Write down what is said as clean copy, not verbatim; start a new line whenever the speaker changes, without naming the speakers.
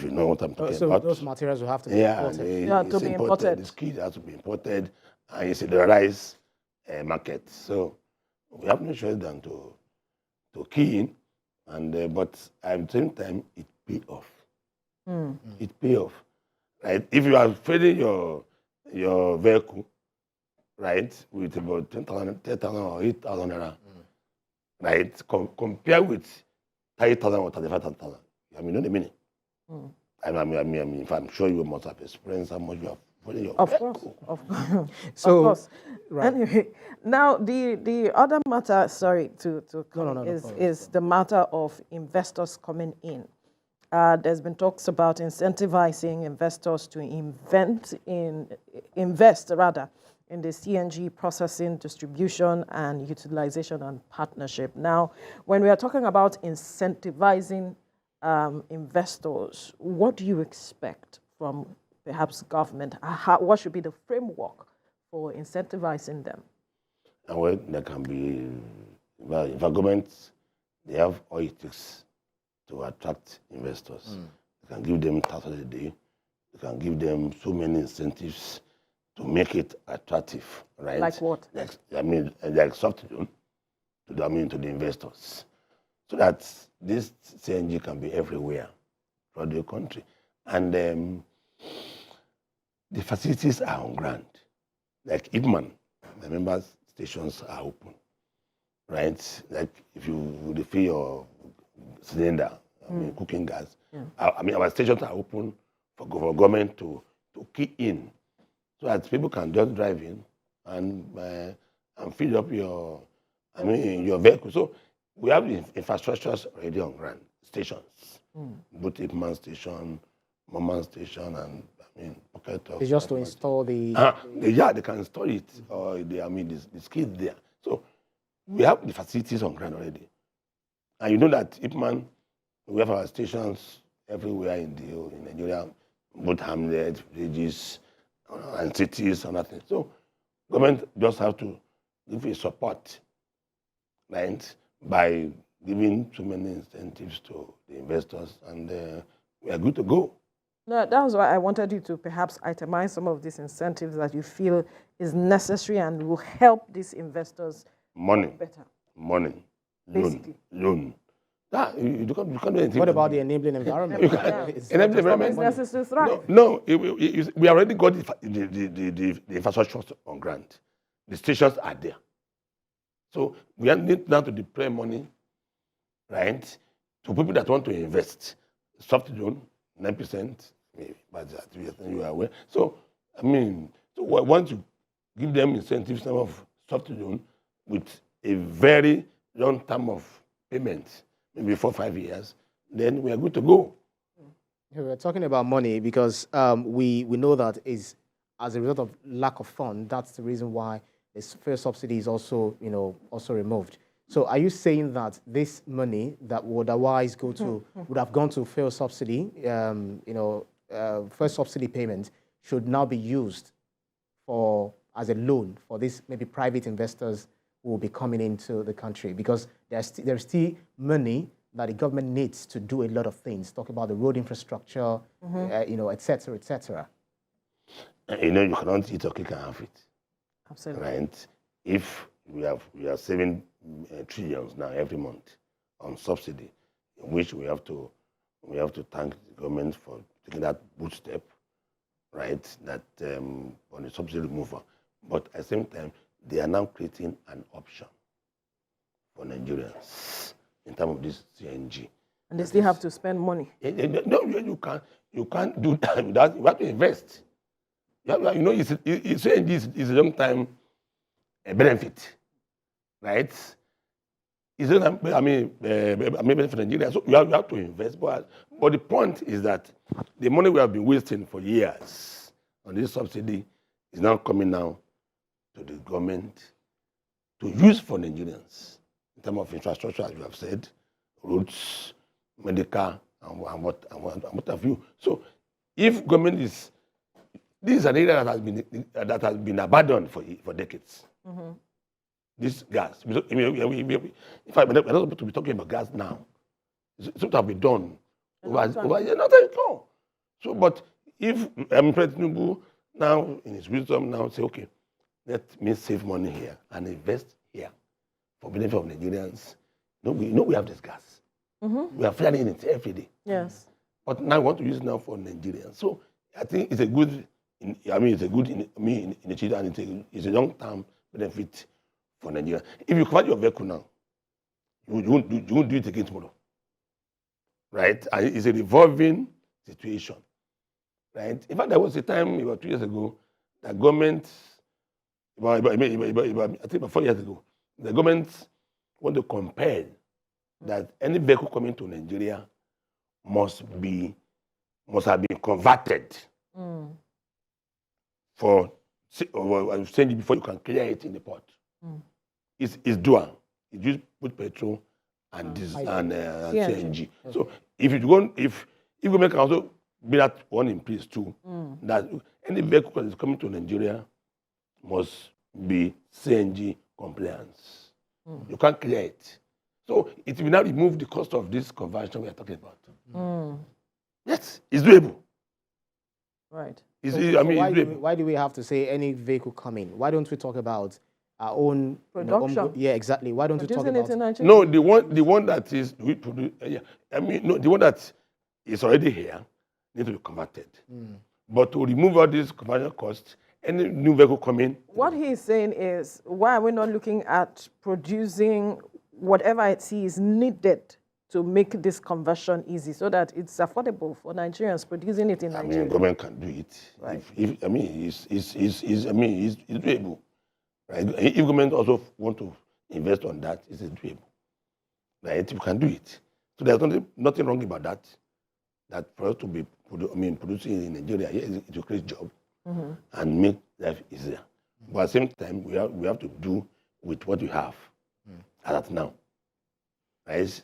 if you know what I'm talking
so
about.
those materials will have to be imported.
Yeah, to be imported.
The skid has to be imported, and it's a dollarized market. So we have no choice than to key in, and but at the same time, it pay off. It pay off, right? If you are trading your vehicle, right, with about 10,000 or 8,000 naira, right, compare with 30,000 or 35,000. I mean, you know the meaning. I mean, if I'm sure you must have experienced how much you have trading your vehicle.
Of course.
So,
Of course.
right.
Anyway, now the other matter, sorry to
No,
is the matter of investors coming in. There's been talks about incentivizing investors to invest in the CNG processing, distribution, and utilization and partnership. Now, when we are talking about incentivizing investors, what do you expect from perhaps government? What should be the framework for incentivizing them?
And well, there can be, well, if a government, they have all it takes to attract investors. You can give them tax a day. You can give them so many incentives to make it attractive, right?
Like what?
Like soft loan to the investors, so that this CNG can be everywhere throughout the country, and the facilities are on ground. Like IPMAN, the members stations are open, right? Like if you refill your cylinder, cooking gas. Our stations are open for government to key in, so that people can just drive in and fill up your vehicle. So we have infrastructures already on ground, stations, both IPMAN station, Moman station, and pocket of.
It's just to install the.
They can install it, or the skid there. So we have the facilities on ground already, and you know that IPMAN, we have our stations everywhere in Nigeria, both hamlets, villages, and cities and nothing. So government just have to give a support, right, by giving so many incentives to the investors, and we are good to go.
No, that was why I wanted you to perhaps itemize some of these incentives that you feel is necessary and will help these investors better.
Money,
Basically.
loan. You can't do anything.
What about the enabling environment?
Enabling environment.
Businesses to thrive.
No, we already got the infrastructure on ground. The stations are there. So we need now to deploy money, right, to people that want to invest. Soft loan, 9%, maybe, but you are aware. So, once you give them incentives of soft loan with a very long term of payment, maybe 4 or 5 years, then we are good to go.
We're talking about money because we know that is as a result of lack of fund. That's the reason why this fuel subsidy is also removed. So are you saying that this money that would otherwise would have gone to fuel subsidy, fuel subsidy payment should now be used as a loan for these maybe private investors who will be coming into the country, because there's still money that the government needs to do a lot of things. Talk about the road infrastructure, et cetera, et cetera.
You cannot eat your cake and have it.
Absolutely.
Right? If we are saving trillions now every month on subsidy, in which we have to thank the government for taking that boot step, right? That on the subsidy removal, but at the same time they are now creating an option for Nigerians in terms of this CNG.
And they still have to spend money.
No, you can't do that without, you have to invest. CNG is a long time benefit, right? It's a benefit for Nigeria. So you have to invest. But the point is that the money we have been wasting for years on this subsidy is now coming now to the government to use for Nigerians in terms of infrastructure, as you have said, roads, medical, and what have you. So if government this is an area that has been abandoned for decades. This gas. In fact, we're not supposed to be talking about gas now. It's supposed to have been done over nothing. No. So, but if President Tinubu now, in his wisdom, now say, okay, let me save money here and invest here for benefit of Nigerians. We have this gas. We are flying it every day.
Yes.
But now we want to use it now for Nigerians. So I think it's a good, it's a good initiative, and it's a long-term benefit for Nigeria. If you convert your vehicle now, you won't do it again tomorrow, right? And it's a revolving situation, right? In fact, there was a time about 2 years ago, the government, I think about 4 years ago, the government want to compel that any vehicle coming to Nigeria must have been converted for CNG before you can clear it in the port. It's dual. You just put petrol and CNG. So if government can also be that one in place too, that any vehicle that is coming to Nigeria must be CNG compliance. You can't clear it. So it will now remove the cost of this conversion we are talking about. Yes, it's doable.
Right.
Why do we have to say any vehicle coming? Why don't we talk about our own
production?
Yeah, exactly. Why don't we talk about
no, the one that is we produce? The one that is already here needs to be converted. But to remove all these conversion costs, any new vehicle coming.
What he's saying is, why are we not looking at producing whatever it is needed to make this conversion easy, so that it's affordable for Nigerians producing it in Nigeria?
Government can do it.
Right.
It's doable. Right? If government also want to invest on that, it's doable. Right? You can do it. So there's nothing wrong about that. That for us to be producing in Nigeria, it's a great job and make life easier. But at the same time, we have to do with what we have as of now. Right?